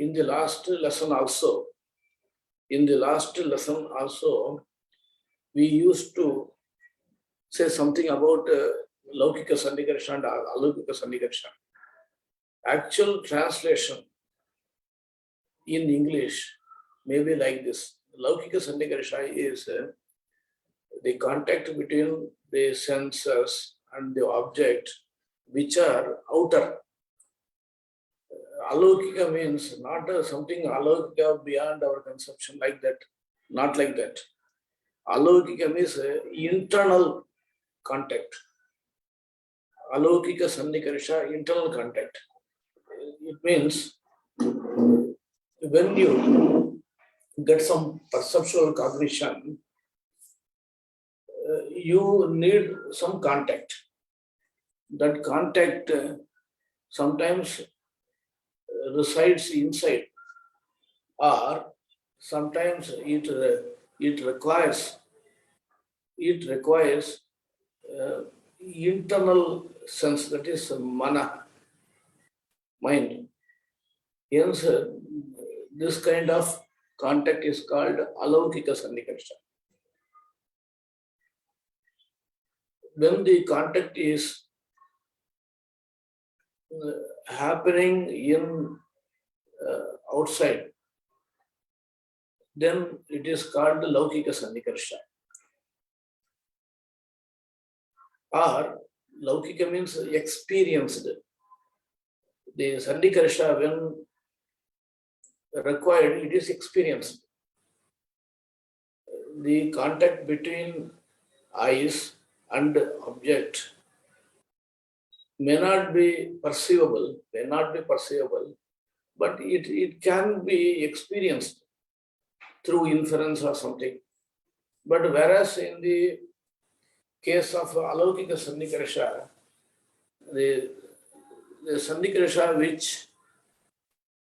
in the last lesson also, we used to say something about Laukika Sannikarsha and Alaukika Sannikarsha. Actual translation in English may be like this. Laukika Sannikarsha is the contact between the senses and the object which are outer. Alaukika means not something alaukika beyond our conception like that. Not like that. Alaukika means internal contact. Alaukika Sannikarsha, internal contact. It means when you get some perceptual cognition, you need some contact. That contact sometimes resides inside, or sometimes it requires internal sense, that is mana, mind. Hence, this kind of contact is called alaukika sannikarsha. When the contact is happening in outside, then it is called laukika sannikarsha. Or laukika means experienced. The sannikarsha, when required, it is experienced. The contact between eyes and object may not be perceivable, but it can be experienced through inference or something. But whereas in the case of alaukika sannikarsha, the sannikarsha which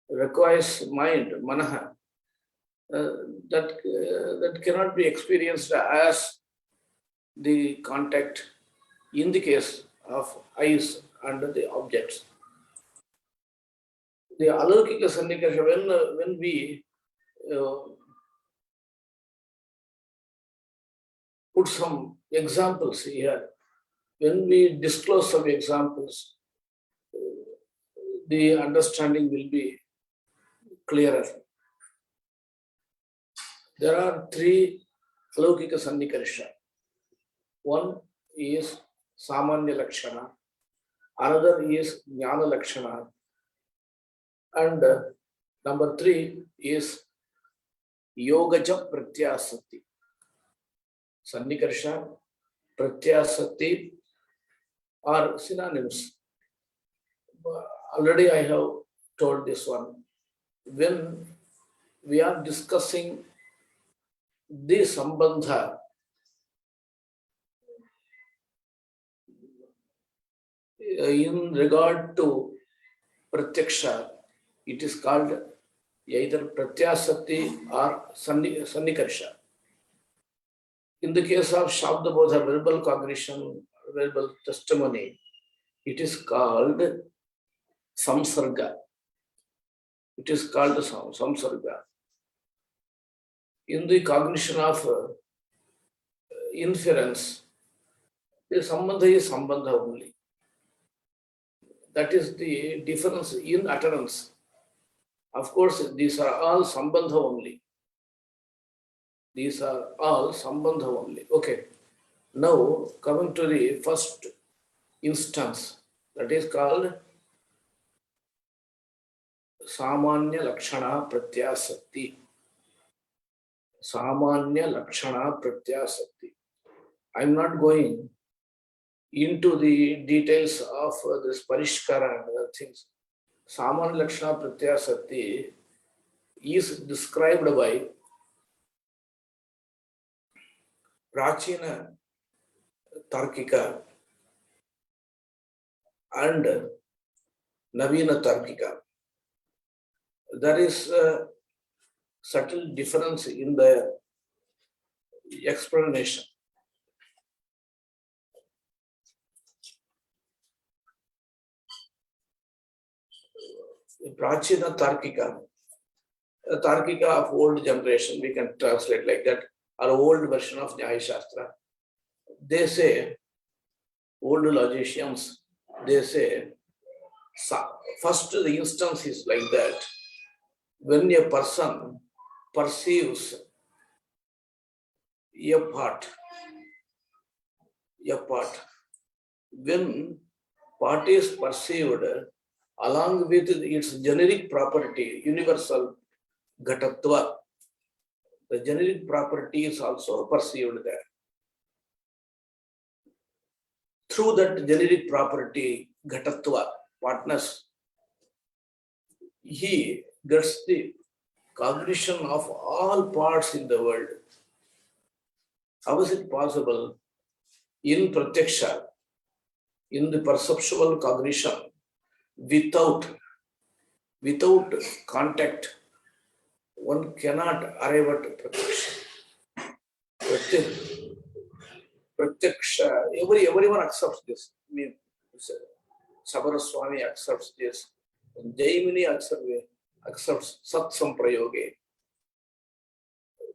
requires mind, manaha, that cannot be experienced as the contact in the case of eyes and the objects. The alaukika sannikarsha, when we put some examples here, when we disclose some examples, the understanding will be clearer. There are three alaukika sannikarsha. One is samanya lakshana, another is jnana lakshana, and number three is yogaja pratyasati. Sannikarsha, pratyasati are synonyms. Already I have told this one. When we are discussing the sambandha, in regard to pratyaksha, it is called either pratyasati or sannikarsha. In the case of shabdabodha, verbal cognition, verbal testimony, it is called samsarga. It is called samsarga. In the cognition of inference, the sambandha is sambandha only. That is the difference in utterance. Of course, these are all sambandha only. These are all sambandha only. Okay. Now, coming to the first instance, that is called samanya lakshana pratyasati. Samanya lakshana pratyasati. I am not going into the details of this parishkara and other things. Samanya lakshana pratyasati is described by Prachina Tarkika and Navina Tarkika. There is a subtle difference in the explanation. Prachina Tarkika, Tarkika of old generation, we can translate like that, or old version of Nyaya Sastra. They say, old logicians, they say, first the instance is like that. When a person perceives a part, when part is perceived along with its generic property, universal ghatatva, the generic property is also perceived there. Through that generic property, ghatatva, partners, he gets the cognition of all parts in the world. How is it possible? In pratyaksha, in the perceptual cognition, without contact, one cannot arrive at pratyaksha. Pratyaksha, everyone accepts this. I mean, Sabaraswami accepts this. Jaimini accepts Sat Samprayoge.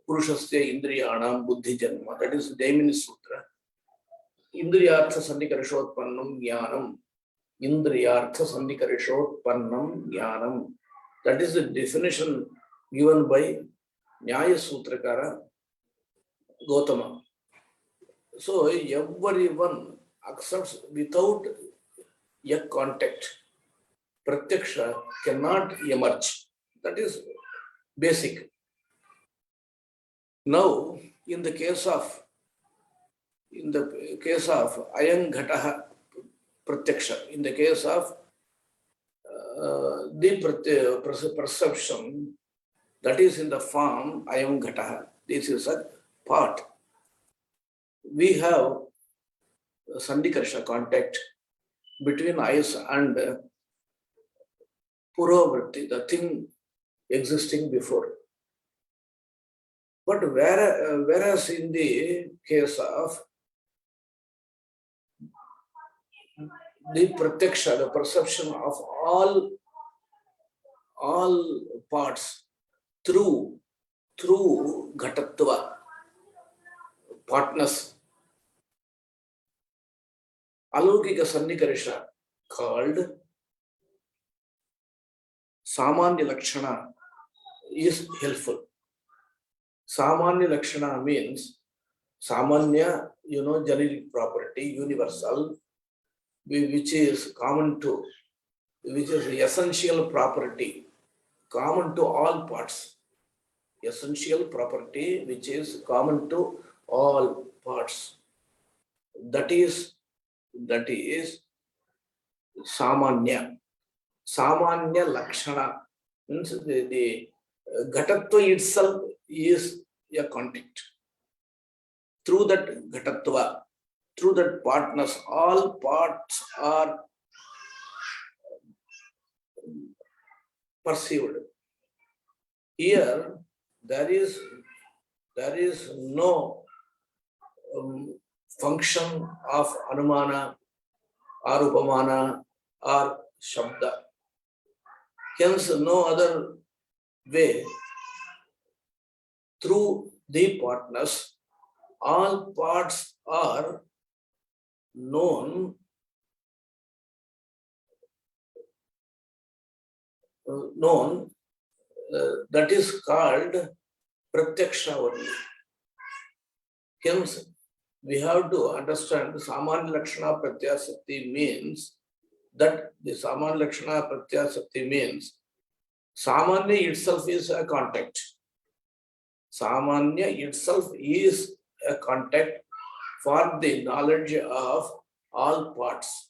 Purushasya Indriyanam Buddhi Janma. That is Jaimini Sutra. Indriyartha Sannikarishotpannam Jnanam. Indriyartha Sannikarishotpannam Jnanam. That is the definition given by Nyaya Sutrakara Gautama. So everyone accepts without a contact. Pratyaksha cannot emerge. That is basic. Now, in the case of Ayam Ghataha Pratyaksha, in the case of the perception that is in the form Ayam Ghataha, this is a part. We have Sandikarsha contact between eyes and Puravritti, the thing existing before. But whereas in the case of the pratyaksha, the perception of all parts through ghatatva, partners, alaukika sannikarisha called samanya lakshana is helpful. Samanya lakshana means samanya, generic property, universal, which is common to, which is essential property, common to all parts. Essential property which is common to all parts. That is samanya. Samanya lakshana means the ghatatva itself is a contact. Through that ghatatva, through that partners, all parts are perceived. Here, there is no function of anumana or upamana or shabda. Hence, no other way. Through the partners, all parts are known, that is called pratyaksha only. Hence, we have to understand samanya lakshana pratyasakti means that the samanya lakshana pratyasakti means samanya itself is a contact. Samanya itself is a contact for the knowledge of all parts.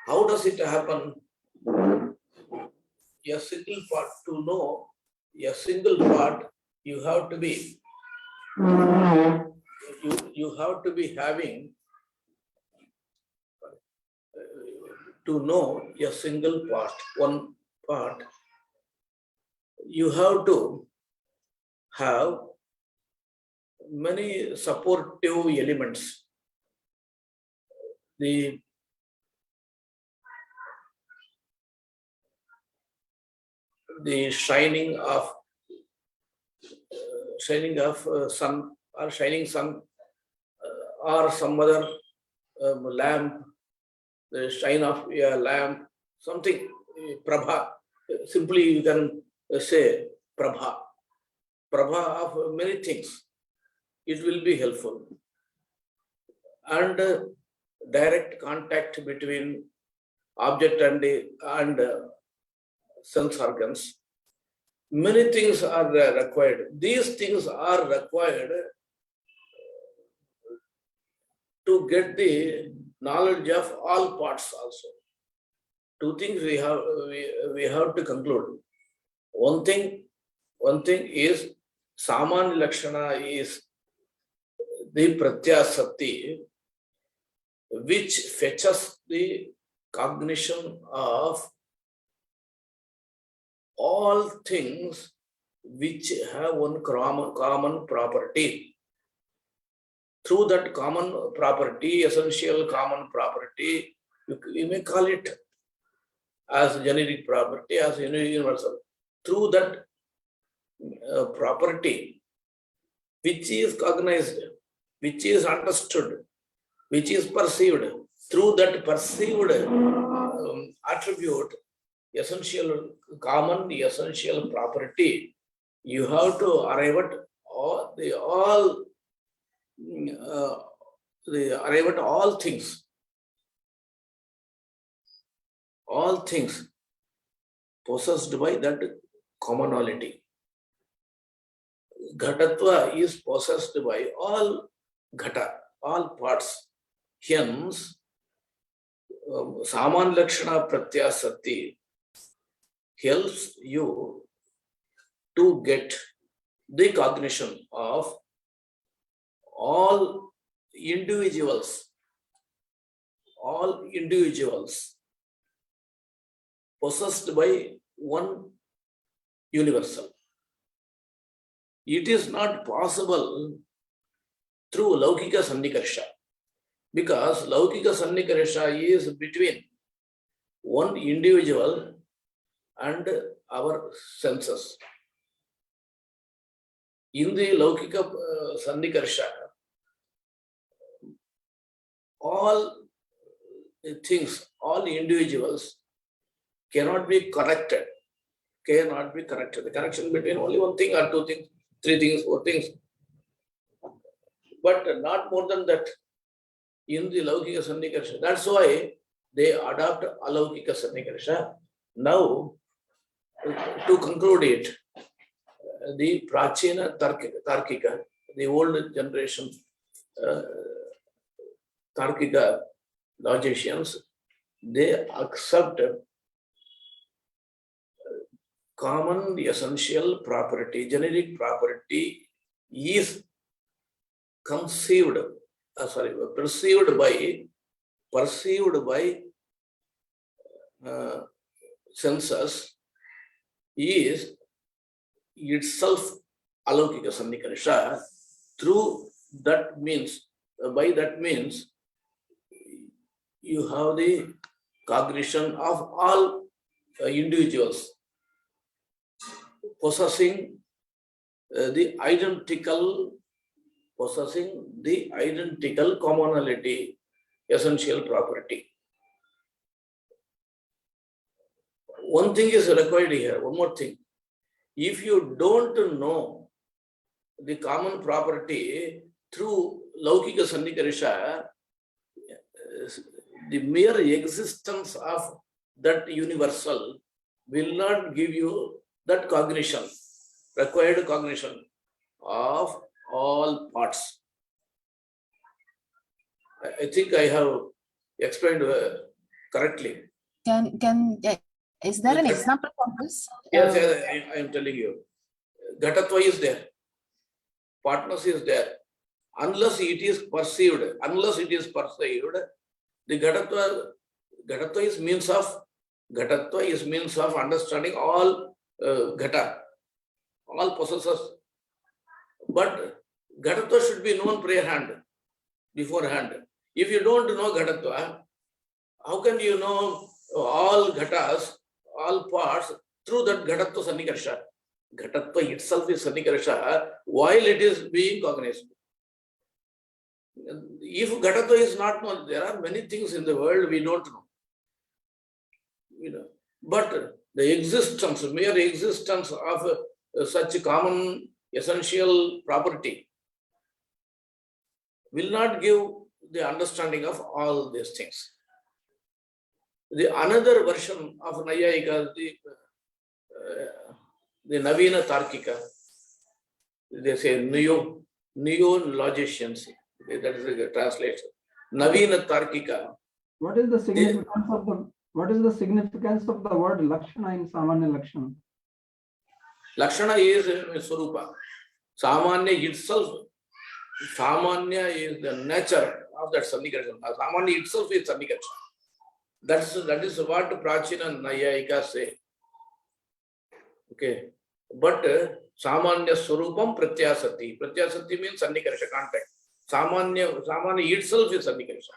How does it happen? A single part, to know a single part, you have to be having, to know a single part, one part, you have to have many supportive elements. The the shining of sun, or shining sun, or some other lamp, the shine of a lamp, something, prabha. Simply you can say prabha. Prabha of many things. It will be helpful. And direct contact between object and sense organs. Many things are required. These things are required to get the knowledge of all parts also. Two things we have to conclude. One thing is Samanya Lakshana is the Pratyasati, which fetches the cognition of all things which have one common property. Through that common property, essential common property, you may call it as generic property, as universal. Through that property, which is cognized, which is understood, which is perceived, through that perceived attribute, common essential property, you have to arrive at all things possessed by that commonality. Ghatatva is possessed by all ghata, all parts. Hence, Saman Lakshana Pratyasati helps you to get the cognition of all individuals possessed by one universal. It is not possible through Laukika Sannikarsha, because Laukika Sannikarsha is between one individual and our senses. In the Laukika Sannikarsha, all things, all individuals cannot be corrected. The connection between only one thing or two things, three things, four things, but not more than that in the Laukika Sannikarsha. That's why they adopt Alaukika Sannikarsha. Now, to conclude it, the Prachina Tarkika, the old generation Tarkika logicians, they accept common essential property, generic property is perceived by senses, is itself Alaukika Sannikarsha. Through that means, by that means, you have the cognition of all individuals possessing the identical commonality, essential property. One thing is required here, one more thing. If you don't know the common property through Laukika Sannikarsha, the mere existence of that universal will not give you that cognition, required cognition of all parts. I think I have explained correctly. Is there an example for this? Yes, I am telling you. Ghatatva is there. Partners is there. Unless it is perceived, the Ghatatva is means of understanding all Ghata, all possessors. But Ghatatva should be known beforehand. If you don't know Ghatatva, how can you know all Ghatas, all parts through that Ghatatva Sannikarsha. Ghatatva itself is Sannikarsha while it is being cognized. If Ghatatva is not known, there are many things in the world we don't know. But the existence, mere existence of such a common essential property will not give the understanding of all these things. The another version of Nayayika, the Navina Tarkika, they say neo-logicians, that is the translation. Navina Tarkika. What is the significance of the word Lakshana in Samanya Lakshana? Lakshana is Swarupa. Samanya itself, Samanya is the nature of that Sannikarsha. Samanya itself is Sannikarsha. That is what Prachina Nayayika say. Okay. But Samanya Swarupam Pratyasati. Pratyasati means Sannikarsha contact. Samanya itself is Sannikarsha.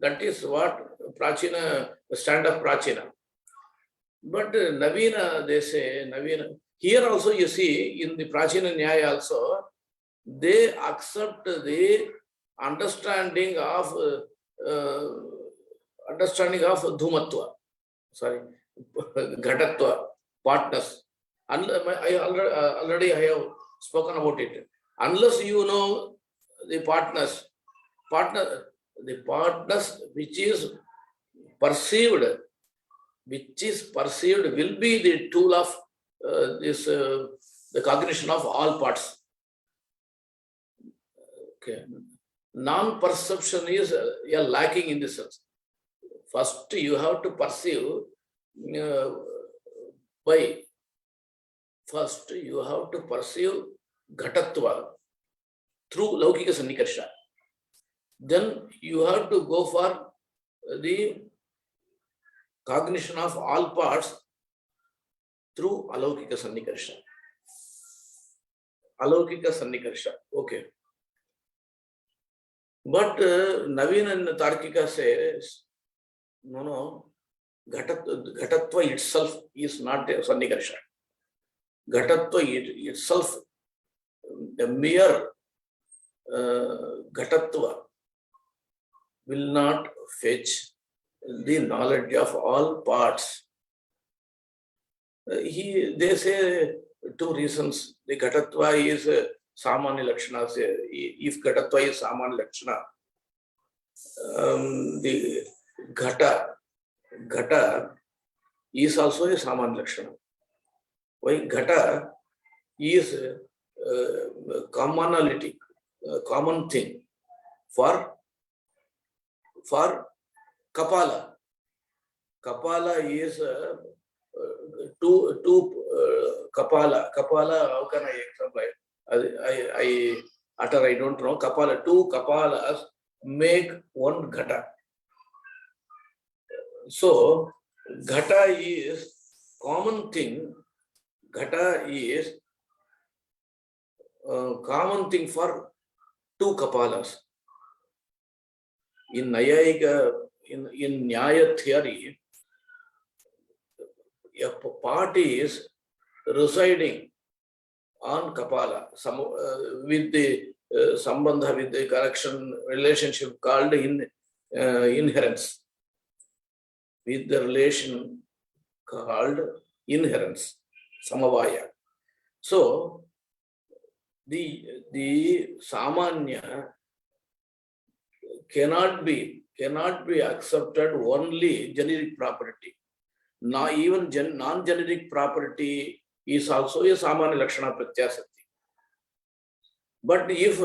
That is what Prachina, the stand of Prachina. But Navina, they say, Navina. Here also you see, in the Prachina Nyaya also, they accept the understanding of Dhumatva, Ghatatva, partners. Already I have spoken about it. Unless you know the partners which is perceived will be the tool of the cognition of all parts. Okay. Non-perception is lacking in this sense. First, you have to perceive Ghatatva through Laukika Sannikarsha. Then you have to go for the cognition of all parts through Alaukika Sannikarsha. Okay. But Navina and Tarkika says, no, Ghatatva itself is not a Sannikarsha. Ghatatva itself, the mere Ghatatva will not fetch the knowledge of all parts. They say two reasons. The Ghatatva is Samanya Lakshana. If Ghatatva is Samanya Lakshana, the Ghata is also a Samanya Lakshana. Why? Ghata is commonality, common thing for Kapala. Kapala is two Kapala. Kapala, how can I explain? I don't know. Kapala, two Kapalas make one Ghata. So, Ghata is common thing. Ghata is common thing for two Kapalas. In Nayayika, in Nyaya theory, a party is residing on Kapala, with the sambandha, with the connection relationship called inherence. With the relation called inherence, samavaya. So the Samanya cannot be accepted only generic property. Now even non-generic property is also a Samanya Lakshana Pratyasati. But if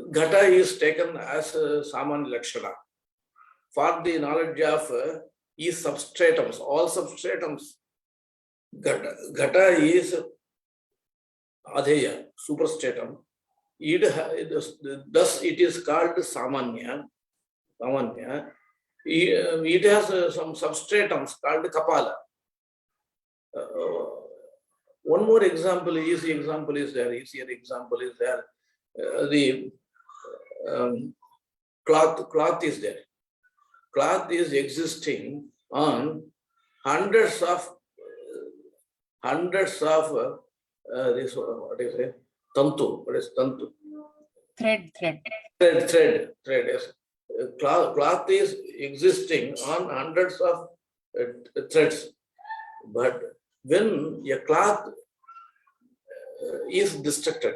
Ghata is taken as a Samanya Lakshana for the knowledge of is substratums, all substratums, Ghata is Adheya, superstratum. Thus it is called Samanya. It has some substratums called Kapala. One more example, easy example is there. The cloth is there. Cloth is existing on hundreds of this, what is it? Tantu. What is tantu? Thread. Thread. Yes. Cloth is existing on hundreds of threads, but when a cloth is destructed,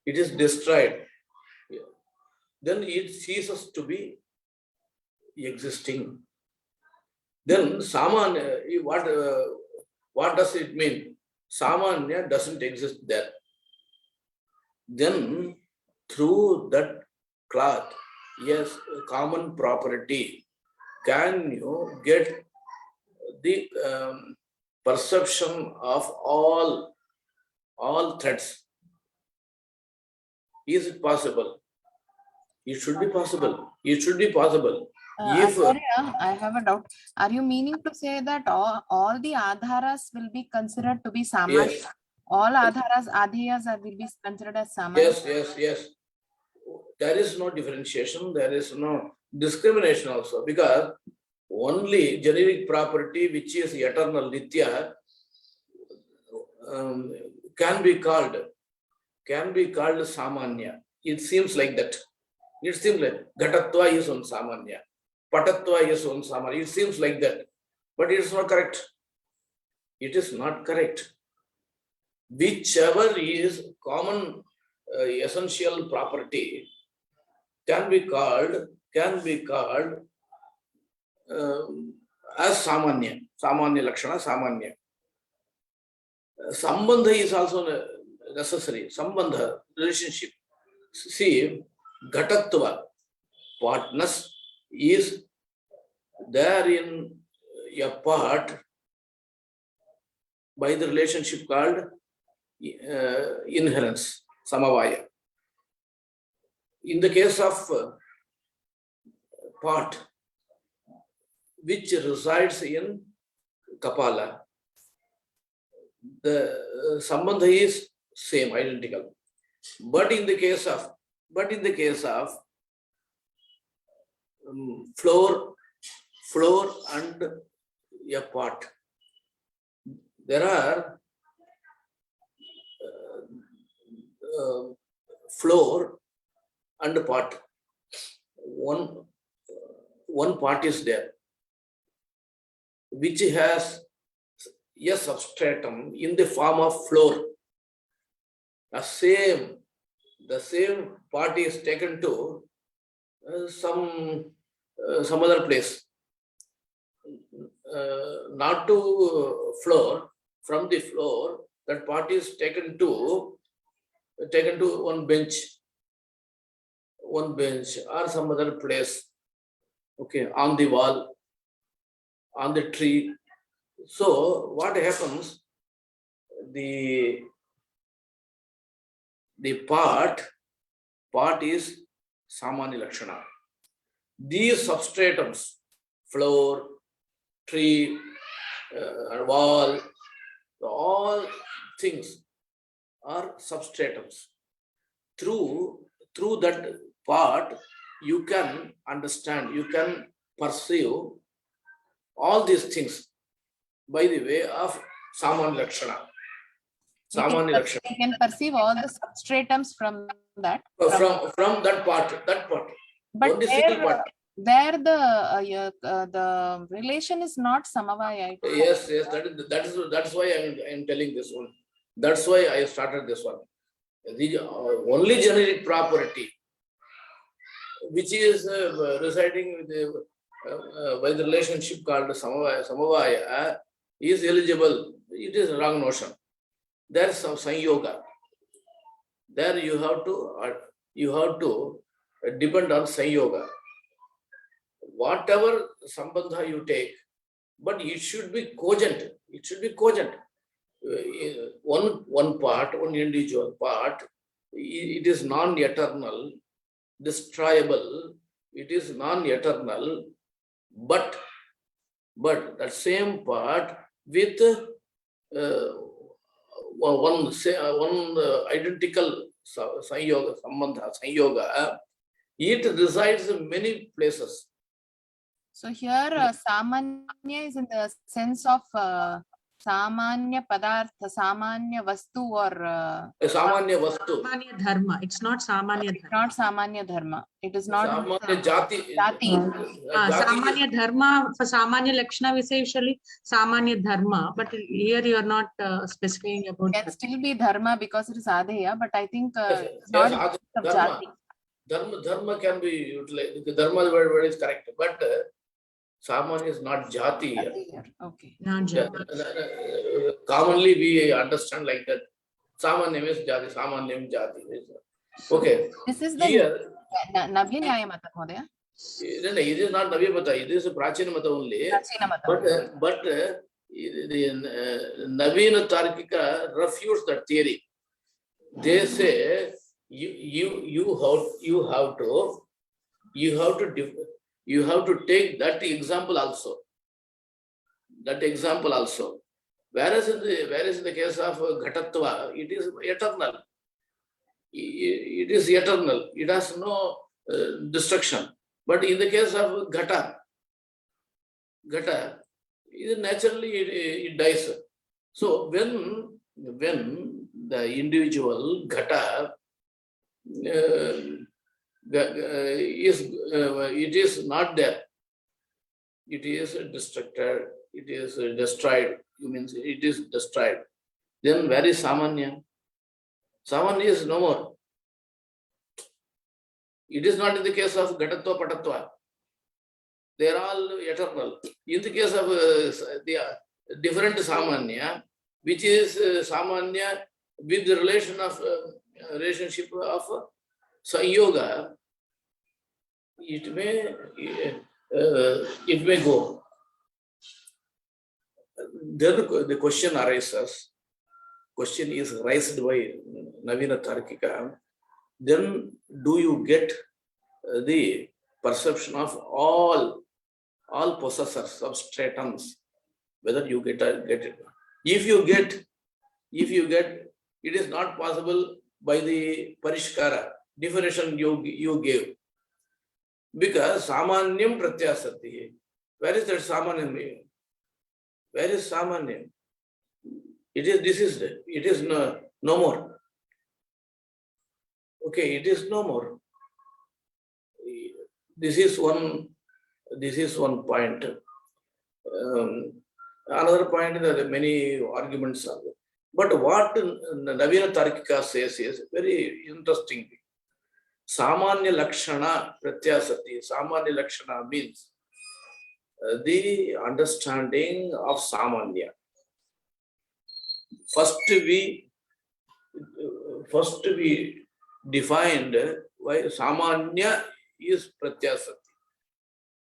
it is destroyed, then it ceases to be existing. Then Samanya, what does it mean? Samanya doesn't exist there. Then through that cloth, yes, common property, can you get the perception of all threads? Is it possible? It should be possible. It should be possible. If Acharya, I have a doubt. Are you meaning to say that all the adharas will be considered to be samanya? yes, All adharas, adhyas will be considered as samanya? yes. There is no differentiation. There is no discrimination also, because only generic property which is eternal nitya can be called samanya. It seems like that. It seems like ghatatva is on samanya, patatva is on samanya. It seems like that, but it is not correct. It is not correct. Whichever is common essential property can be called as samanya lakshana, samanya. Sambandha is also necessary. Sambandha, relationship. See, ghatatva, partners, is there in a part by the relationship called inherence, samavaya. In the case of part which resides in kapala, the sambandha is same, identical. But in the case of floor and a pot, there are floor and pot. One part is there which has a substratum in the form of floor. The same part is taken to some other place, not to floor. From the floor, that part is taken to one bench or some other place. Okay, on the wall, on the tree. So what happens? The part is samanya lakshana. These substratums, floor, tree, wall, all things are substratums. Through that part, you can understand, you can perceive all these things by the way of samanya lakshana. We can perceive all the substratums from that. From that part. But only single part. There the relation is not samavaya. Yes. That's why I am telling this one. That's why I started this one. The only generic property which is residing with by the relationship called samavaya is eligible. It is wrong notion. There is some sanyoga. There you have to depend on sanyoga. Whatever sambandha you take, but it should be cogent. It should be cogent. One part, one individual part, it is non-eternal, destroyable. It is non-eternal, but that same part with one identical sanyoga, it resides in many places. So here samanya is in the sense of samanya padartha, samanya vastu, or Samanya vastu. Samanya dharma. It's not Samanya it's dharma. not samanya dharma. It is not Samanya jati. jati. Jati Samanya dharma, for Samanya Lakshana, we say usually Samanya dharma, but here you are not specifying about Can still be dharma because it is adheya, but I think Yes, it's not yes, of dharma. jati. Dharma can be utilized. The dharma word is correct, but Samanya is not jati here. Here. Okay. not jati. Commonly we understand like that. Samanya means jati, Samanya means jati. Okay. This is the Here, Navya Nyaya Mata, Mahodaya. it is not Navya Mata, it is a Prachina Mata only. Prachina Mata. But the Navina Tarkika refutes that theory. They say you have to take that example also. That example also. Whereas in the case of Ghatatva, it is eternal. It is eternal. It has no destruction. But in the case of Ghata, naturally it dies. So when the individual Ghata it is not there, it is destructed, it is destroyed. You mean it is destroyed. Then where is Samanya? Samanya is no more. It is not in the case of Ghatatva, Patatva. They are all eternal. In the case of the different Samanya, which is Samanya with the relationship of Sanyoga, it may go. Then the question arises. Question is raised by Navina Tarkika. Then do you get the perception of all possessors, substratums, whether you get it? If you get, it is not possible by the Parishkara definition you gave. Because Samanyam Pratyasati. Where is that Samanyam? Where is Samanyam? It is no more. Okay, it is no more. This is one point. Another point is that many arguments are there. But what Navina Tarkika says is very interesting. Samanya Lakshana Pratyasati. Samanya Lakshana means the understanding of Samanya. First we defined why Samanya is Pratyasati.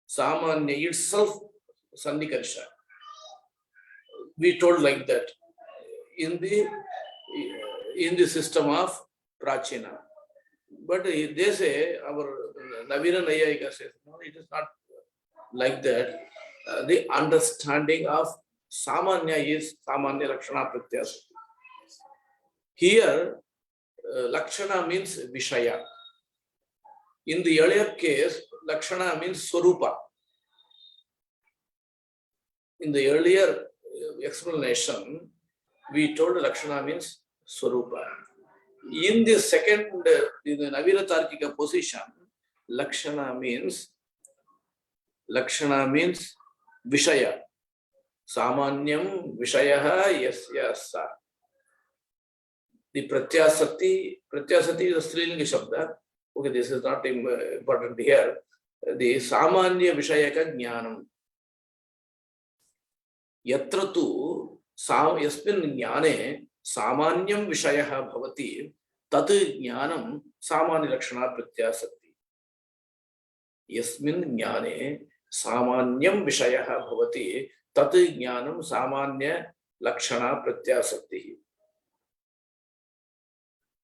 Samanya itself Sannikarsha. We told like that in the system of Prachina. But they say, our Navina Nayayika says, no, it is not like that. The understanding of Samanya is Samanya Lakshana Pratyasati. Here, Lakshana means Vishaya. In the earlier case, Lakshana means Swarupa. In the earlier explanation, we told Lakshana means Swarupa. In the second, in the Navina Tarkika position, Lakshana means Vishaya. Samanyam Vishayaha Yasya Sa. The Pratyasati is a Strilinga Shabda. Okay, this is not important here. The Samanya Vishayaka Jnanam. Yatra tu Yasmin Jnane Samanyam Vishayaha Bhavati Tat Jnanam Samanya Lakshana Pratyasati. Yasmin Jnane Samanyam Vishayaha Bhavati Tat Jnanam Samanya Lakshana Pratyasati.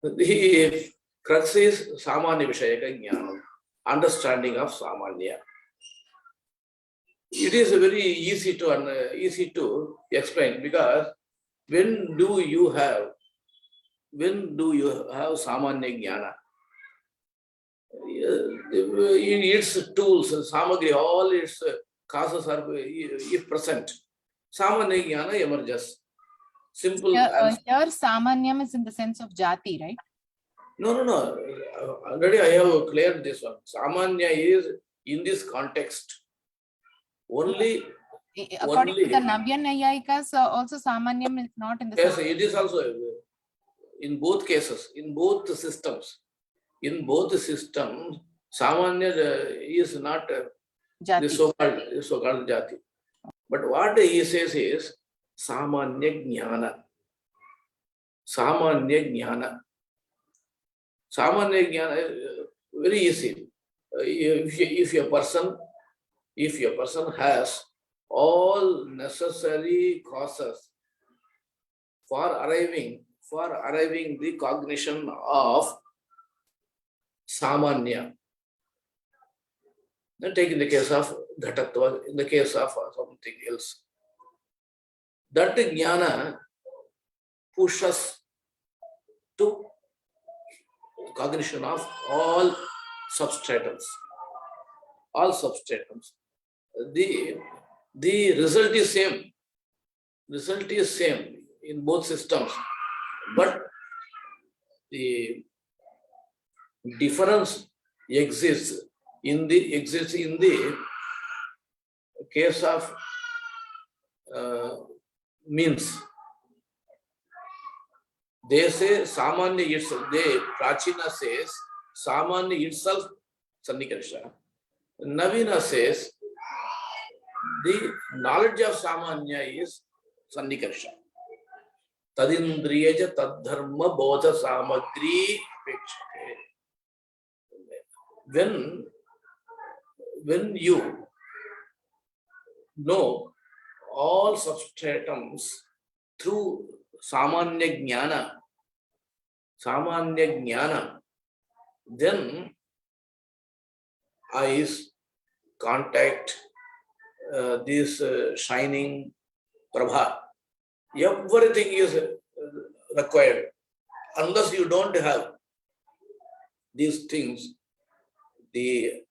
The crux is Samanya Vishayaka Jnanam, understanding of Samanya. It is very easy to explain, because when do you have Samanya Jnana? Its tools, Samagri, all its causes are if present, Samanya Jnana emerges. Simple Here, answer. here Samanyam is in the sense of jati, right? No. Already I have cleared this one. Samanya is in this context. Only, According to the only. Navya Nayayikas, also Samanyam is not in the Yes, sense. it is also in both cases, in both systems. In both systems, Samanya is not the Jati. so-called jati. But what he says is Samanya Jnana. Samanya Jnana. Samanya Jnana is very easy. If a person has all necessary causes for arriving the cognition of Samanya, then take in the case of Ghatatva, in the case of something else, that Jnana pushes to cognition of all substratums. All substratums. The result is same. Result is same in both systems, but the difference exists in the case of means. They say Samanya itself, Prachina says Samanya itself Sannikarsha. Navina says the knowledge of Samanya is Sannikarsha. Tadindriyaja tadharma bodha samagri apekshate. When you know all substratums through Samanya Jnana, then eyes, contact, this shining prabha, everything is required. Unless you don't have these things, the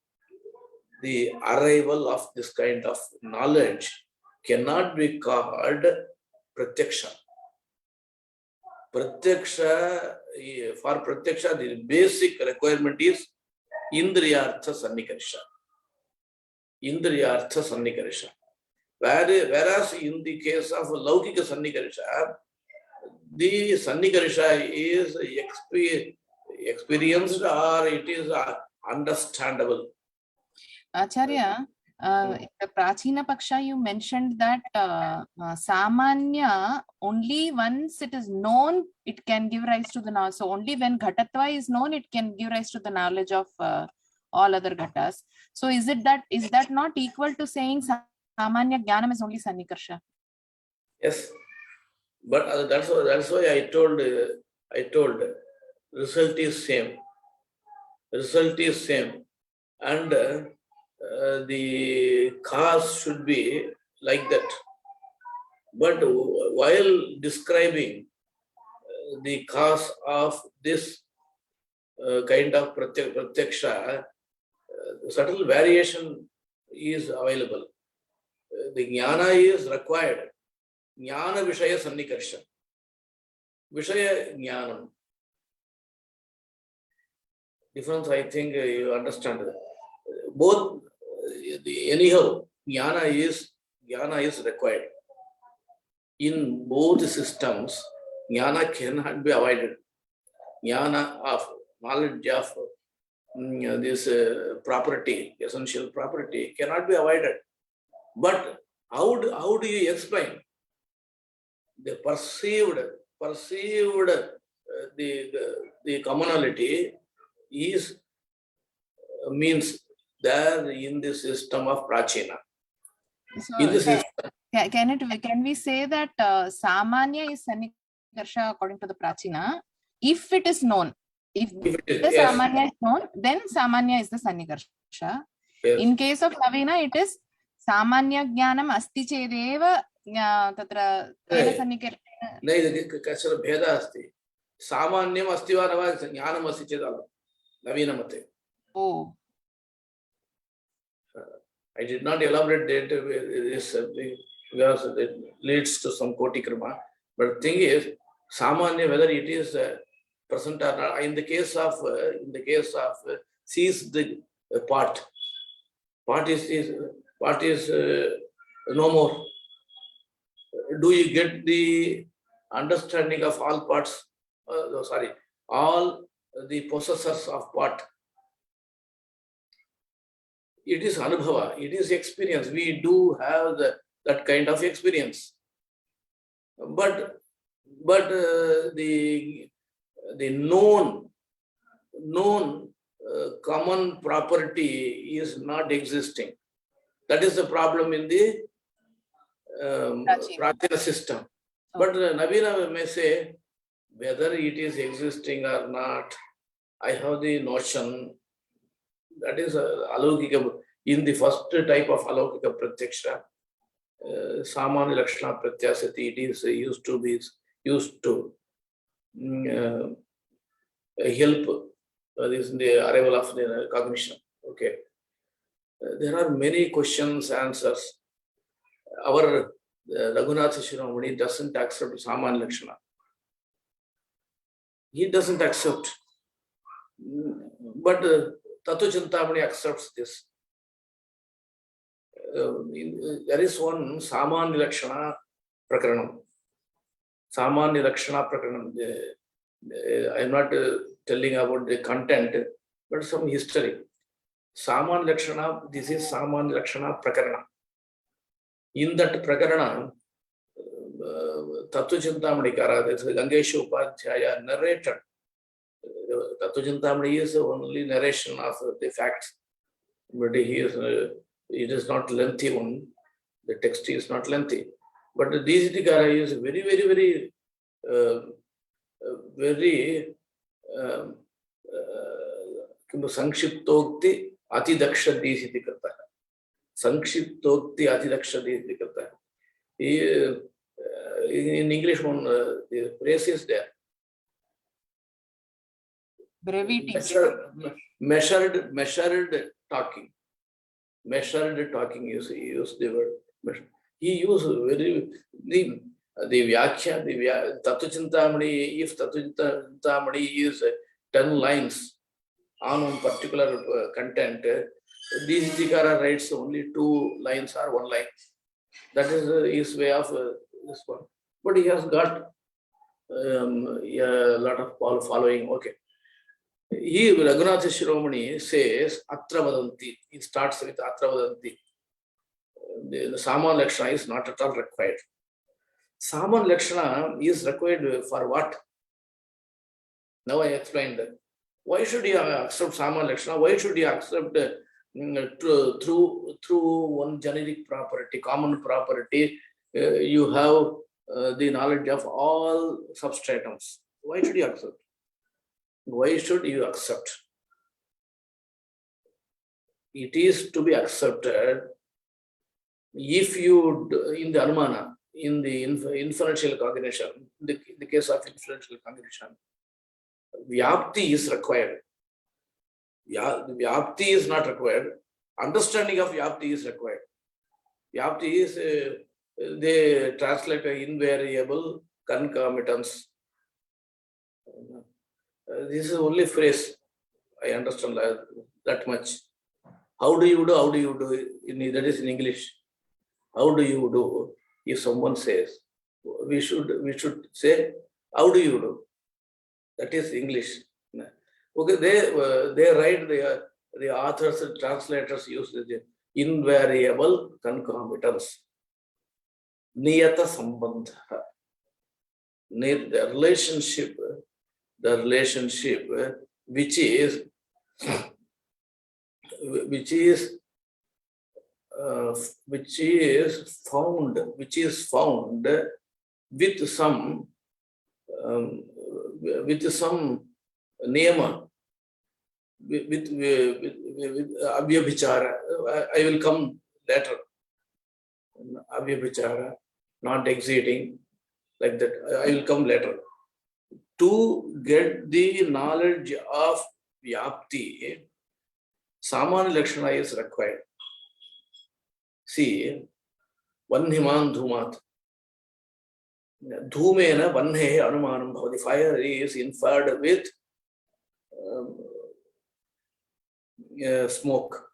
arrival of this kind of knowledge cannot be called pratyaksha. Pratyaksha, for pratyaksha, the basic requirement is indriyartha sannikarsha. Indriyartha sannikarsha. Whereas in the case of laukika sannikarsha, the sannikarsha is experienced or it is understandable. Acharya, in the Prachina Paksha, you mentioned that Samanya, only once it is known, it can give rise to the knowledge. So only when Ghatatva is known, it can give rise to the knowledge of all other Ghatas. So is that not equal to saying Samanya Jnanam is only Sannikarsha? Yes, but that's why I told result is same. Result is same, and the cause should be like that. But while describing the cause of this kind of pratyaksha, subtle variation is available. The jnana is required. Jnana vishaya sannikarsha. Vishaya jnanam. Difference, I think you understand. Both, anyhow, jnana is required. In both systems, jnana cannot be avoided. Jnana of knowledge of this property, essential property, cannot be avoided. But how do you explain the perceived the commonality is means there in the system of Prachina. In the system, Can we say that Samanya is Sannikarsha according to the Prachina? If it is known, if it is, the yes. Samanya is known, then Samanya is the Sannikarsha. Yes. In case of Navina, it is Samanya Jnanam asti chedeva tatra tena Sannikarsha. कश्चन भेदः अस्ति. सामान्यम् अस्ति वा न वा ज्ञानम् अस्ति चेत् नवीनमते. Oh. I did not elaborate that this because it leads to some koti krama. But the thing is, samanya, whether it is present or not, in the case of sees the part is no more. Do you get the understanding of all parts? All the possessors of part. It is anubhava, it is experience. We do have that kind of experience. But the known common property is not existing. That is the problem in the Prachina system. But Navina may say, whether it is existing or not, I have the notion. That is alaukika. In the first type of alaukika pratyaksha, samanya lakshana pratyasati, it is used to help this in the arrival of the cognition. Okay. There are many questions, answers. Our Raghunatha Shiromani doesn't accept samanya lakshana. He doesn't accept. But Tattva Chintamani accepts this. There is one Samanya Lakshana Prakaranam. Samanya Lakshana Prakaranam. I am not telling about the content, but some history. Samanya Lakshana, this is Samanya Lakshana Prakarana. In that Prakarana, Tattva Chintamani Kara, Gangesha Upadhyaya narrated. Tattva Chintamani is only narration of the facts, but it is not lengthy one. The text is not lengthy, but the Disitikara is very, very, very Sankshiptokti Ati Daksha Disiti Karta. Sankshiptokti Ati Daksha Disiti Karta. In English, one the phrase is there. Brevity. Measured talking. Measured talking is used the word. He used very the Vyakhya, the Tattva Chintamani. If Tattva Chintamani is 10 lines on one particular content, Disitikara writes only 2 lines or 1 line. That is his way of this one. But he has got a lot of following. Okay. He, Raghunatha Shiromani, says Atra Vadanti. He starts with Atra Vadanti. The Samanya Lakshana is not at all required. Samanya Lakshana is required for what? Now I explained that. Why should you accept Samanya Lakshana? Why should you accept through one generic property, common property? You have the knowledge of all substratums. Why should you accept? Why should you accept? It is to be accepted if you, in the Anumana, in the inferential cognition, in the case of inferential cognition, Vyapti is required. Vyapti is not required. Understanding of Vyapti is required. Vyapti is, they translate invariable concomitance. This is only phrase. I understand that much. How do you do? How do you do? That is in English. How do you do? If someone says, we should say, how do you do? That is English. Okay, they write the authors and translators use the invariable concomitance. Niyata sambandha. The relationship which is found with some niyama, with abhyabhichara. I will come later. Abhyabhichara, not exceeding, like that. I will come later. To get the knowledge of Vyapti, Samanya Lakshana is required. See, Vanhiman Dhumat. Dhumena Vanhe Anumanam Bhavati. The fire is inferred with smoke.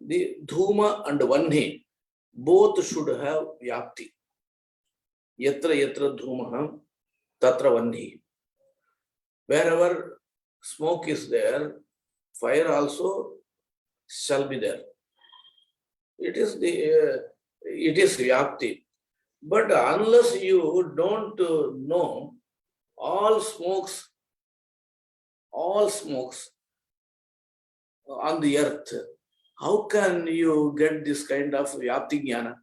The Dhuma and Vanhi both should have Vyapti. Yatra Yatra Dhumaha Tatra Vanhi. Wherever smoke is there, fire also shall be there. It is Vyapti. But unless you don't know all smokes on the earth, how can you get this kind of Vyapti Jnana?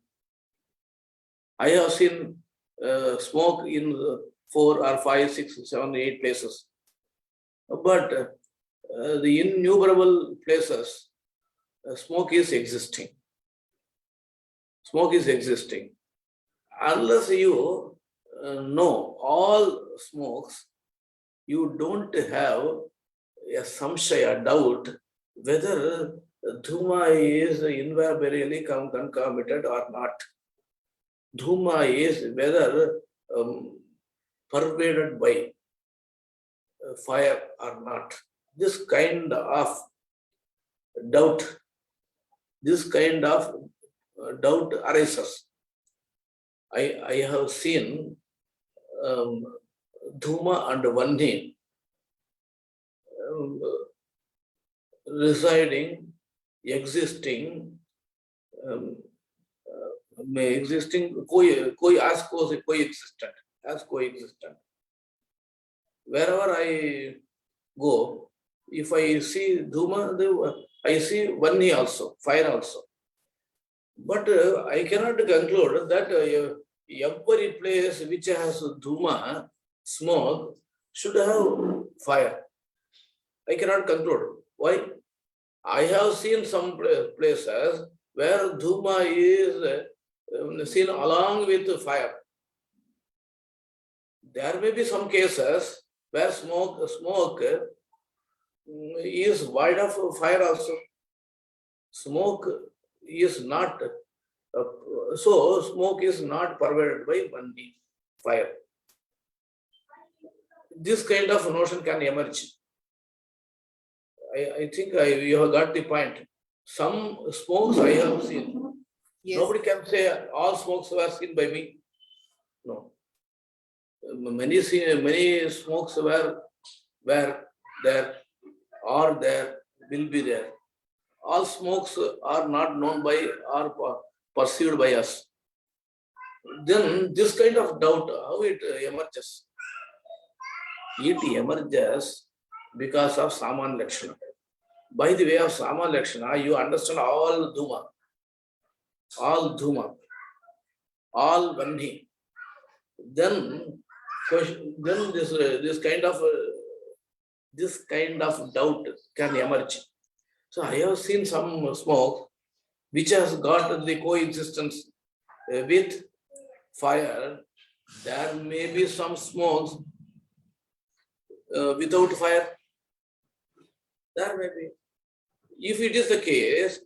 I have seen smoke in 4 or 5, 6, 7, 8 places. But the innumerable places, smoke is existing. Smoke is existing. Unless you know all smokes, you don't have a samshaya, doubt whether Dhuma is invariably concomitant or not. Dhuma is whether pervaded by fire or not. This kind of doubt arises. I have seen Dhuma and Vanhi residing, existing, coexistent. Wherever I go, if I see Dhuma, I see Vanhi also, fire also. But I cannot conclude that every place which has Dhuma, smoke, should have fire. I cannot conclude. Why? I have seen some places where Dhuma is seen along with fire. There may be some cases where smoke is void of fire also. Smoke is not, so smoke is not pervaded by Vanhi, fire. This kind of notion can emerge. I think you have got the point. Some smokes I have seen. Yes. Nobody can say all smokes were seen by me. No. Many smokes were there, or there, will be there. All smokes are not known by or perceived by us. Then this kind of doubt, how it emerges? It emerges because of Saman Lakshana. By the way of Saman Lakshana, you understand all Dhuma, all Vanhi. Then this kind of doubt can emerge. So I have seen some smoke which has got the coexistence with fire. There may be some smokes without fire. There may be. If it is the case,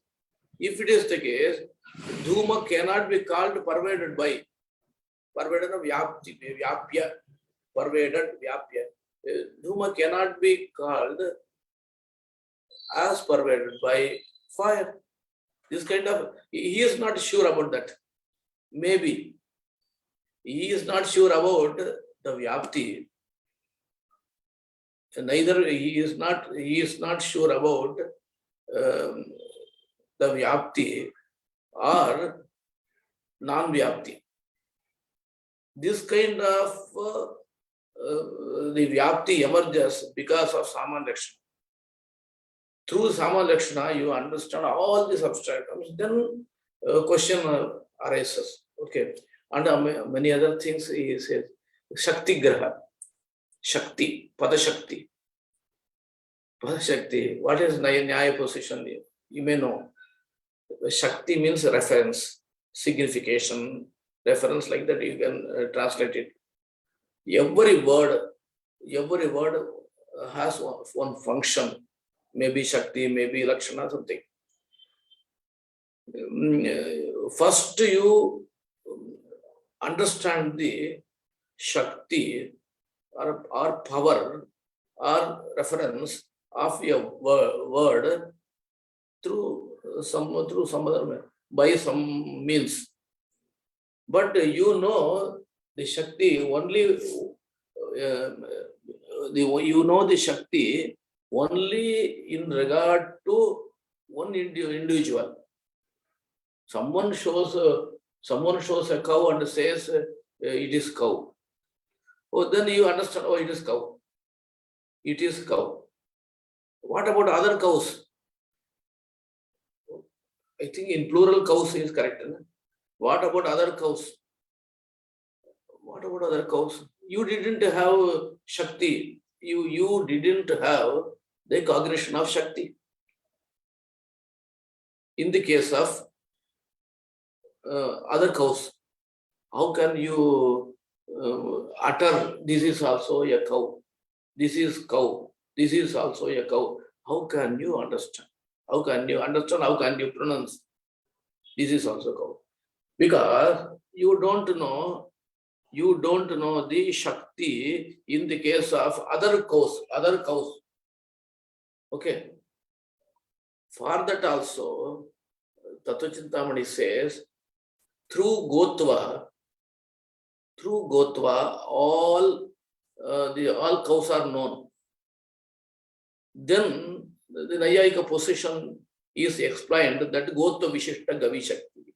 Dhuma cannot be called pervaded by. Pervaded of Vyapya. Pervaded Vyapya. Dhuma cannot be called as pervaded by fire. This kind of, he is not sure about that. Maybe. He is not sure about the Vyapti. Neither he is not sure about the Vyapti or non-Vyapti. This kind of the Vyapti emerges because of Saman Lakshana. Through Saman Lakshana, you understand all these abstract terms. Then question arises. Okay, and many other things he says. Shakti Graha, Shakti, Padashakti. Padashakti. What is Nyaya position? You may know. Shakti means reference, signification, reference, like that you can translate it. Every word has one function. Maybe Shakti, maybe Lakshana, something. first you understand the Shakti or power or reference of a word through some other by some means. But you know the Shakti only, you know the Shakti only in regard to one individual. Someone shows a cow and says it is cow. Oh, then you understand, oh, it is cow. It is cow. What about other cows? I think in plural cows is correct. No? What about other cows? What about other cows? You didn't have Shakti. You didn't have the cognition of Shakti. In the case of other cows, how can you utter this is also a cow? This is cow. This is also a cow. How can you understand? How can you understand? How can you pronounce? This is also cow. Because you don't know the Shakti in the case of other cows. Okay. For that also, Tattva Chintamani says, through Gotva, all cows are known. Then the Nyayika position is explained that Gotva Vishishta Gavi Shakti.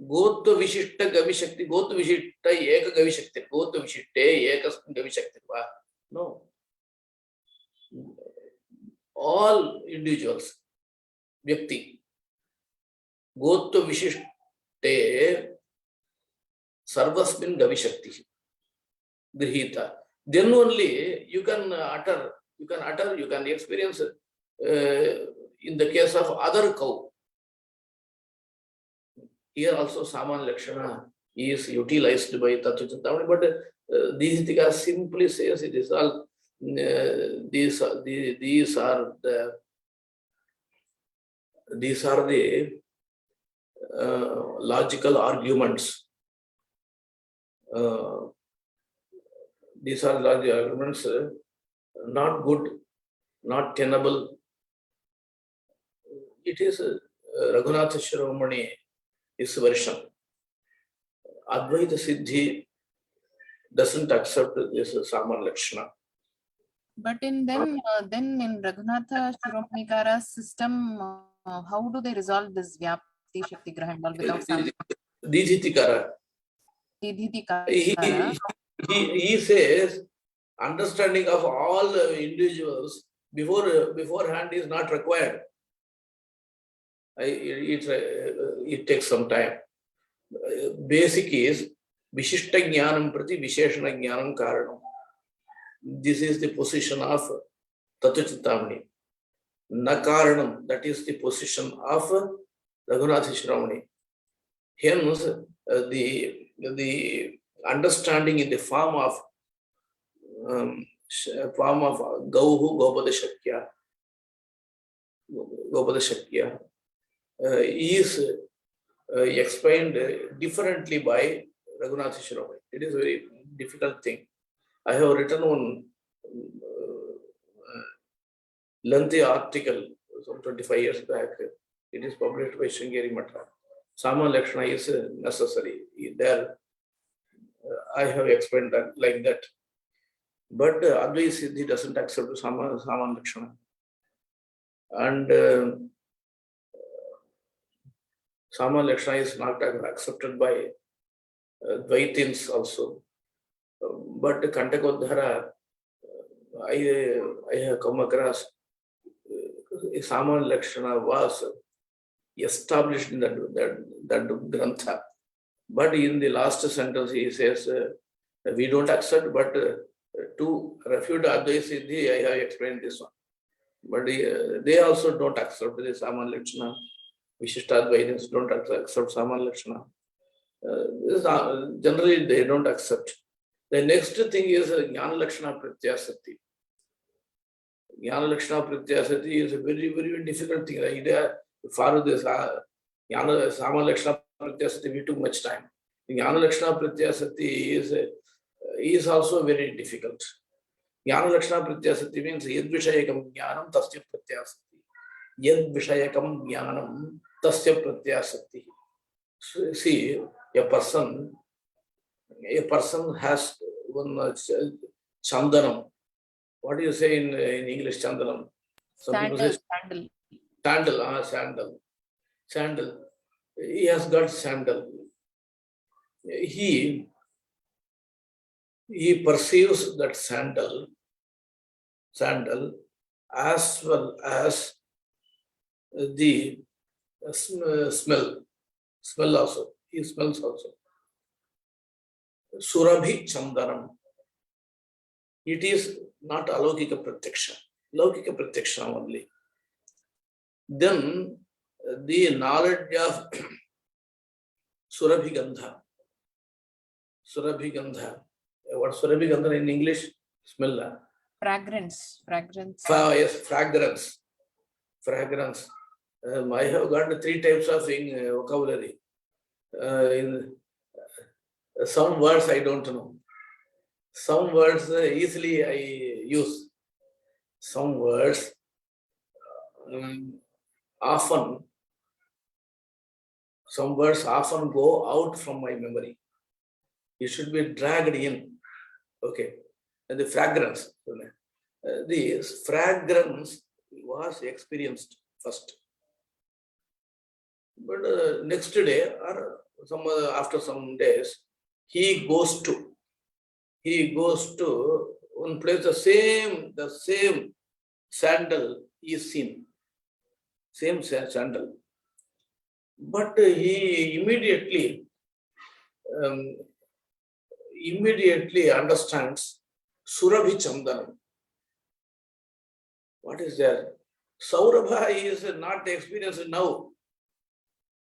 Gotva Vishishta Gavi Shakti, Gotva Vishishta Eka Gavi Shakti, Gotva Vishishta Eka Gavi Shakti. No. All individuals, Vyakti, Gotva Vishishte Sarvasmin Gavi Shakti, Grihita. Then only you can utter, you can experience in the case of other cow. Here also Saman Lakshana is utilized by Tattva Chintamani, but Dihitika simply says it is all, these are the logical arguments. These are logical arguments, not good, not tenable. It is Raghunatha Shiromani, his version. Advaita Siddhi doesn't accept this Saman Lakshana. But in then in Raghunatha Shiromanikara's system, how do they resolve this Vyapti Shakti Graha and all without some Didhitikara. Didhitikara? He says understanding of all individuals beforehand is not required. It takes some time. Basic is Vishishta Jnanam Prati Visheshana Jnanam Karanam. This is the position of Tattva Chintamani. Nakaranam, that is the position of Raghunatha Shiromani. Hence, the understanding in the form of Gauhu Gopada Shakya is explained differently by Raghunatha Shiromani. It is a very difficult thing. I have written one lengthy article some 25 years back. It is published by Sringeri Mata. Saman Lakshana is necessary. There, I have explained that like that. But Advaita Siddhi doesn't accept Saman Lakshana. And Saman Lakshana is not accepted by Dvaitins also. But Kantakodhara, I have come across Saman Lakshana was established in that Grantha. But in the last sentence, he says, we don't accept, but to refute Advaita Siddhi, I have explained this one. But they also don't accept the Saman Lakshana. Vishishtadvaitins don't accept Saman Lakshana. Generally, they don't accept. The next thing is Jnana Lakshana Pratyasati. Jnana Lakshana Pratyasati is a very, very difficult thing. For this Jnana Samanya Lakshana Pratyasati, we took much time. Jnana Lakshana Pratyasati is also very difficult. Jnana Lakshana Pratyasati means Yad Vishayakam Jnanam Tasya Pratyasati. Yad Vishayakam Jnanam Tasya Pratyasati. See, a person has one chandanam. What do you say in English, chandanam? Some people say sandal. He has got sandal. He perceives that sandal as well as the smell also. He smells also. Surabhi Chandanam. It is not Alaukika Pratyaksha. Laukika Pratyaksha only. Then the knowledge of Surabhi Gandha. Surabhi Gandha. What Surabhi Gandha in English? Smell. Fragrance. Yes, fragrance. I have got 3 types of vocabulary. In some words I don't know. Some words easily I use. Some words often go out from my memory. It should be dragged in. Okay. And the fragrance. The fragrance was experienced first. But next day or after some days, he goes to one place, the same sandal is seen. Same sandal. But he immediately understands Surabhi Chandanam. What is there? Saurabha is not experienced now.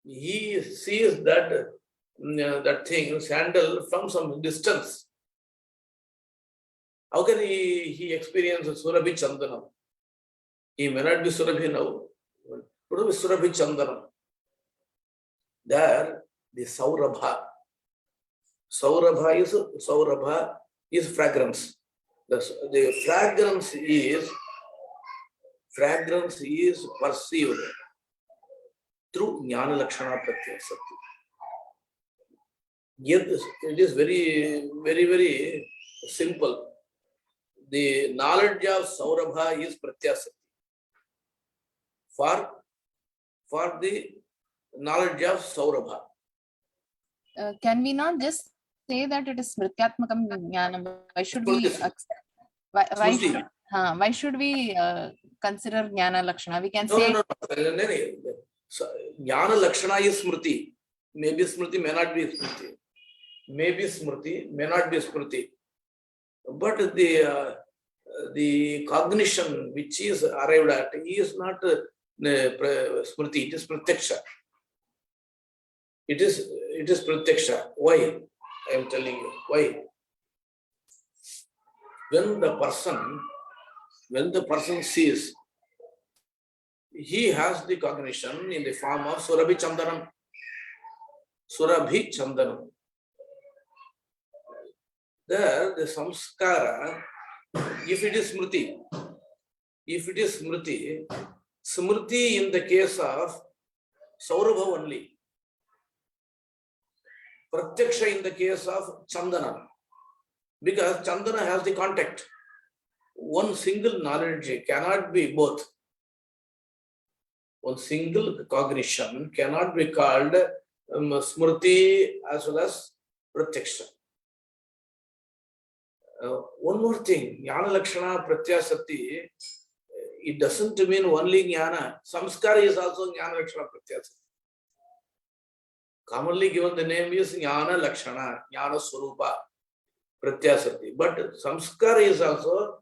He sees that thing, sandal, from some distance. How can he experience Surabhi Chandanam? He may not be Surabhi now. What is Surabhi Chandanam? There, the Saurabha is fragrance. The fragrance is perceived through Jnana Lakshana Pratyasati. It is very, very, very simple. The knowledge of Saurabha is Pratyasati. For the knowledge of Saurabha. Can we not just say that it is Smrityatmakam Jnanam? Why should we accept? Why should we consider Jnana Lakshana? We can say. No. So, Jnana Lakshana is Smriti. Maybe Smriti may not be Smriti. Maybe Smriti may not be Smriti. But the cognition which is arrived at is not Smriti, it is Pratyaksha. It is Pratyaksha. Why? I am telling you. Why? When the person sees, he has the cognition in the form of Surabhi Chandanam. Surabhi Chandanam. There, the samskara, if it is smriti in the case of Saurabha only. Pratyaksha in the case of Chandana. Because Chandana has the contact. One single knowledge cannot be both. One single cognition cannot be called smriti as well as pratyaksha. One more thing, Jnana Lakshana Pratyasati, it doesn't mean only Jnana. Samskara is also Jnana Lakshana Pratyasati. Commonly given the name is Jnana Lakshana, Jnana Swarupa Pratyasati. But Samskara is also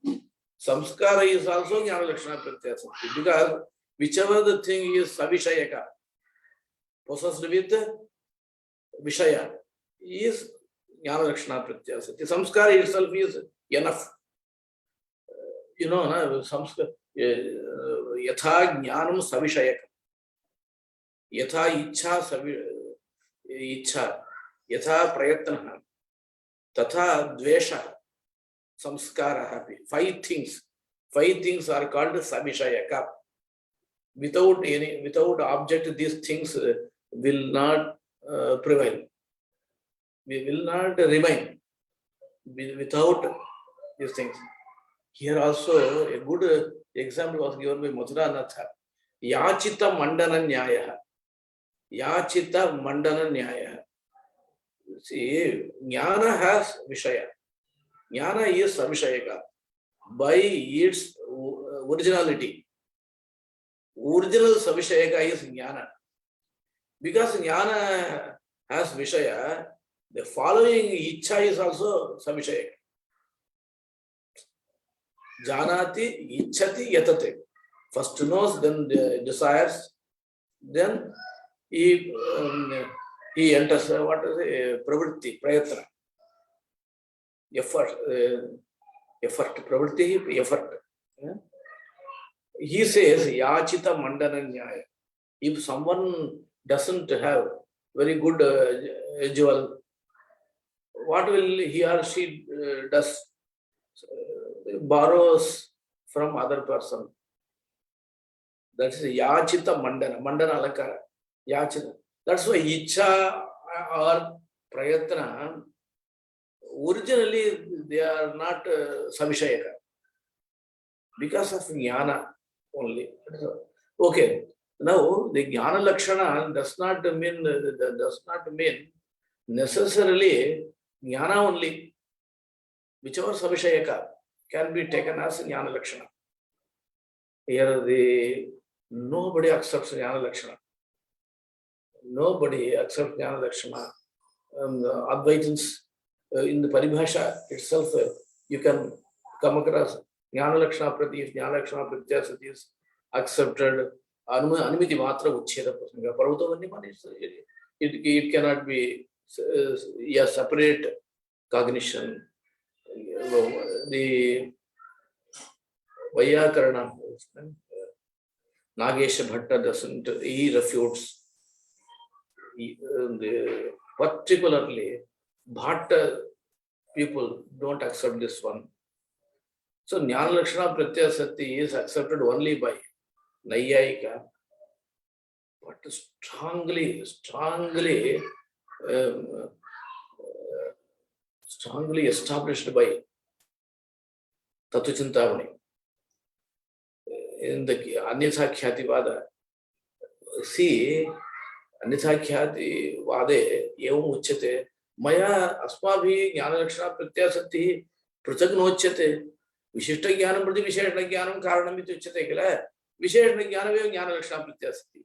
Jnana Lakshana Pratyasati. Because whichever the thing is Savishayaka, possessed with Vishaya, is Jnana Lakshana Pratyasati. Samskara itself is enough. You know, Samskara, Yatha Jnanam Savishayaka. यथा इच्छा इच्छा यथा प्रयत्नः तथा द्वेषः संस्कारः अपि. Five things are called sabishayaka. Without object, these things will not prevail. We will not remain without these things. Here also a good example was given by Madhuranatha. Yachita mandana nyaya. Yachita mandana nyaya. See, jnana has vishaya. Jnana is sabishayaka by its originality. Original sabishayaka is jnana. Because jnana has vishaya, the following ichha is also sabishayaka. Janati, ichhati, yatate. First knows, then desires, then he enters what is pravritti, prayatna, effort, pravritti, effort. He says yachita mandana nyaya. If someone doesn't have very good jewel, what will he or she does? Borrows from other person. That is yachita mandana. Mandana alakara. Yachita. That's why ichha or prayatna, originally they are not savishayaka. Because of jnana only. Okay. Now the jnana lakshana does not mean necessarily jnana only. Whichever savishayaka can be taken as jnana lakshana. Here nobody accepts jnana lakshana. Nobody accepts jnana lakshana. Advaitins in the paribhasha itself, you can come across jnana lakshana prati, jnana lakshana pratyasati is accepted. Anumiti matra uchcheda prasanga. Parvatavanyamani, it cannot be a separate cognition. The Vyakarana, Nagesha Bhatta doesn't, he refutes. Particularly, Bhatta people don't accept this one. So, Jnana Lakshana Pratyasati is accepted only by Nyayika, but strongly established by Tattva Chintamani. In the Anyatha Khyati Vada, see, Anyatha Khyati Vade, Evam Uchyate, Maya Asmabhi Jnana Lakshana Pratyasati Pratagnochate, Vishishta Jnanam Prati Visheshna Jnanam Karanamiti Uchyate Kila, Visheshna Jnanam Jnana Lakshana Pratyasati.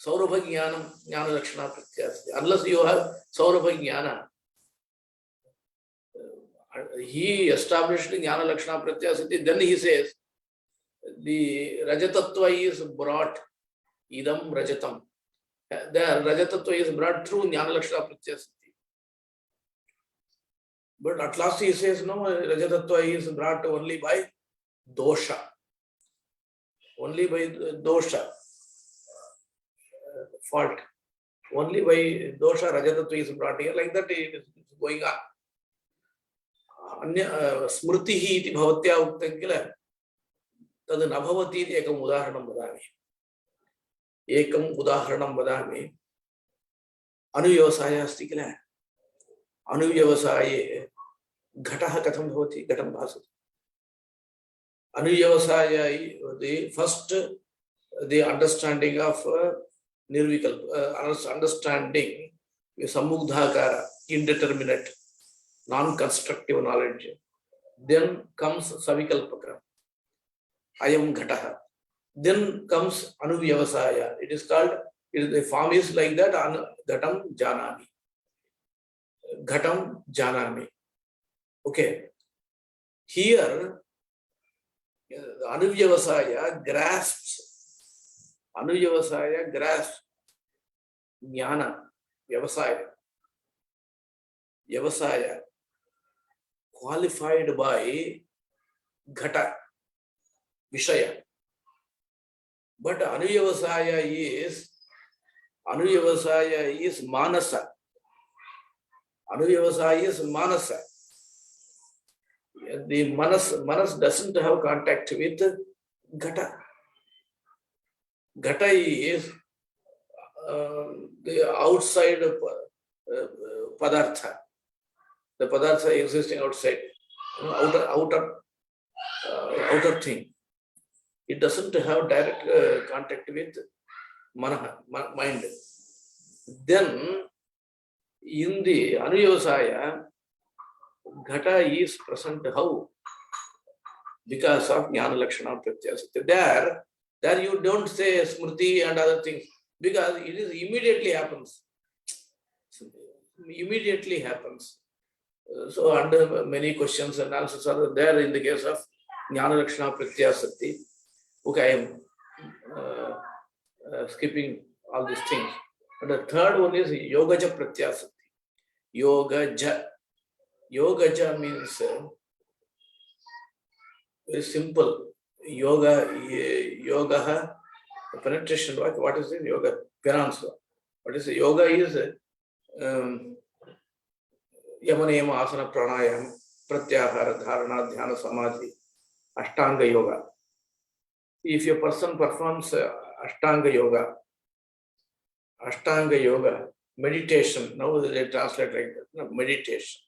Saurabha Jnanam Jnana Lakshana Pratyasati. Unless you have Saurabha Jnana, he established Jnana Lakshana Pratyasati, then he says, the Rajatattva is brought, idam Rajatam. The Rajatattva is brought through Jnana Lakshana Pratyasati. But at last he says, no, Rajatattva is brought only by dosha. Only by dosha, fault. Only by dosha, Rajatattva is brought here. Like that it is going on. Smritihi iti bhavatya uktam kila. Tad nabhavati iti ekam udaharanam vadami. Ekam udaharanam vadami. Anuvyavasaya asti kila. Anuvyavasaye ghataha katham bhavati, ghatam bhasati. Anuvyavasaya, the first, the understanding of nirvikalpa, understanding samugdhakara, indeterminate, non-constructive knowledge. Then comes savikalpaka, ayam ghataha. Then comes anuvyavasaya. It is called, the form is like that, ghatam janami. Ghatam janami. Okay. Here, anuvyavasaya grasps jnana, vyavasaya, qualified by ghata, vishaya. But Anuyavasaya is Manasa. Anuyavasaya is Manasa. The Manas doesn't have contact with Ghata. Ghata is the outside Padartha. The Padartha existing outside, outer thing. It doesn't have direct contact with mind. Then in the Anuyavasaya, Ghata is present how? Because of Jnana Lakshana Pratyasati. There you don't say Smriti and other things because it is immediately happens. Immediately happens. So under many questions and answers are there in the case of Jnana Lakshana Pratyasati. Okay, I am skipping all these things. And the third one is Yogaja Pratyasati. Yogaja. Yogaja means very simple. Yoga, penetration. What is it? Yoga, penance. What is it? Yoga is Yamanayama, Asana, Pranayama, Pratyahara, Dharana, Dhyana, Samadhi, Ashtanga Yoga. If a person performs Ashtanga Yoga, meditation, now they translate like that, no, meditation.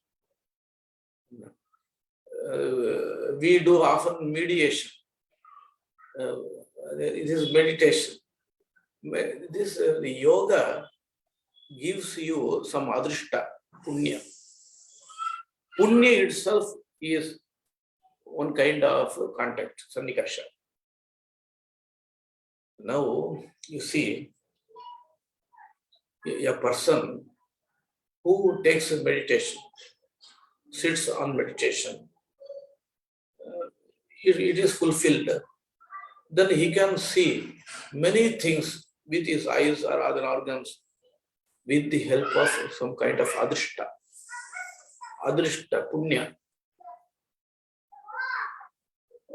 We do often mediation. It is meditation. The yoga gives you some adrishta, punya. Punya itself is one kind of contact, sannikasha. Now you see a person who takes meditation, sits on meditation, it is fulfilled, then he can see many things with his eyes or other organs with the help of some kind of adrishta, punya.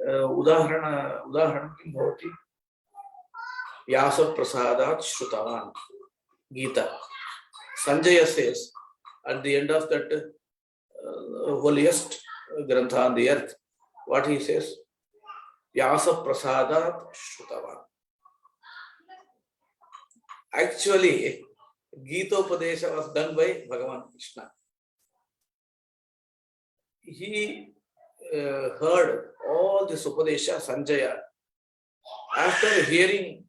Udaharanam kim bhavati? Vyasa prasadat shrutavan. Gita. Sanjaya says at the end of that holiest grantha on the earth, what he says? Vyasa prasadat shrutavan. Actually, Gita Upadesha was done by Bhagavan Krishna. He heard all this Upadesha, Sanjaya. After hearing,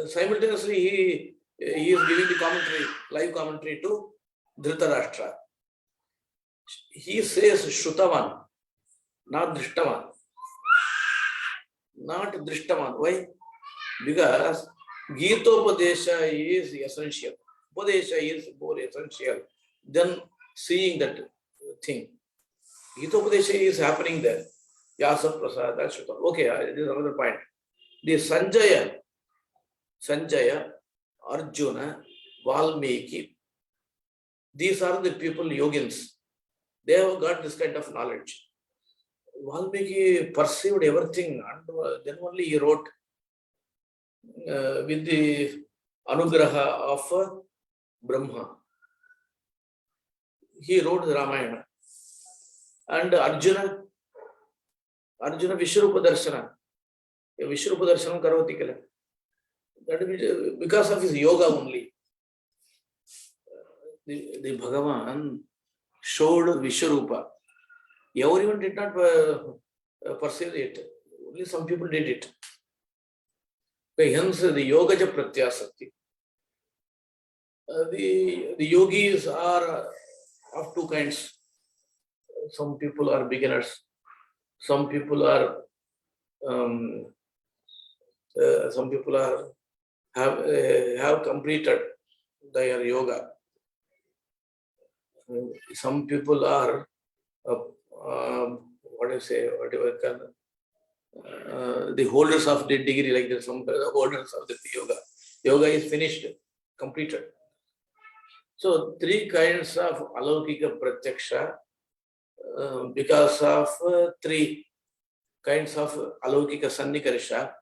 simultaneously he is giving the commentary, live commentary to Dhritarashtra. He says Shrutavan, not Drishtavan. Not Drishtavan. Why? Because Gitopadesha is essential. Upadesha is more essential than seeing that thing. Gitopadesha is happening there. Vyasa Prasada Shrutavan. Okay, this is another point. The Sanjaya, Arjuna, Valmiki, these are the people, yogins. They have got this kind of knowledge. Valmiki perceived everything and then only he wrote with the anugraha of Brahma. He wrote the Ramayana. And Arjuna Vishwarupa Darshana. Vishwarupa Darshanam Karvati Kala. That is because of his yoga only. The Bhagavan showed Vishwarupa. Everyone did not perceive it. Only some people did it. Hence, the Yogaja Pratyasati. The yogis are of two kinds. Some people are beginners. Some people are have completed their yoga. Some people are the holders of the degree, like that. Some holders of the yoga. Yoga is finished, completed. So three kinds of alaukika pratyaksha because of three kinds of alaukika sannikarsha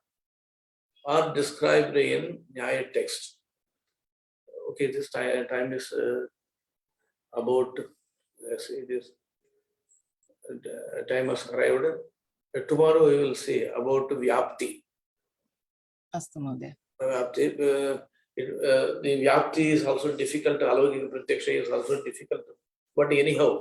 are described in Nyaya text. Okay, this time is about, yes, it is, time has arrived. Tomorrow we will see about Vyapti. Astu Mahodaya. Vyapti, the Vyapti is also difficult, Alokika Pratyaksha is also difficult. But anyhow,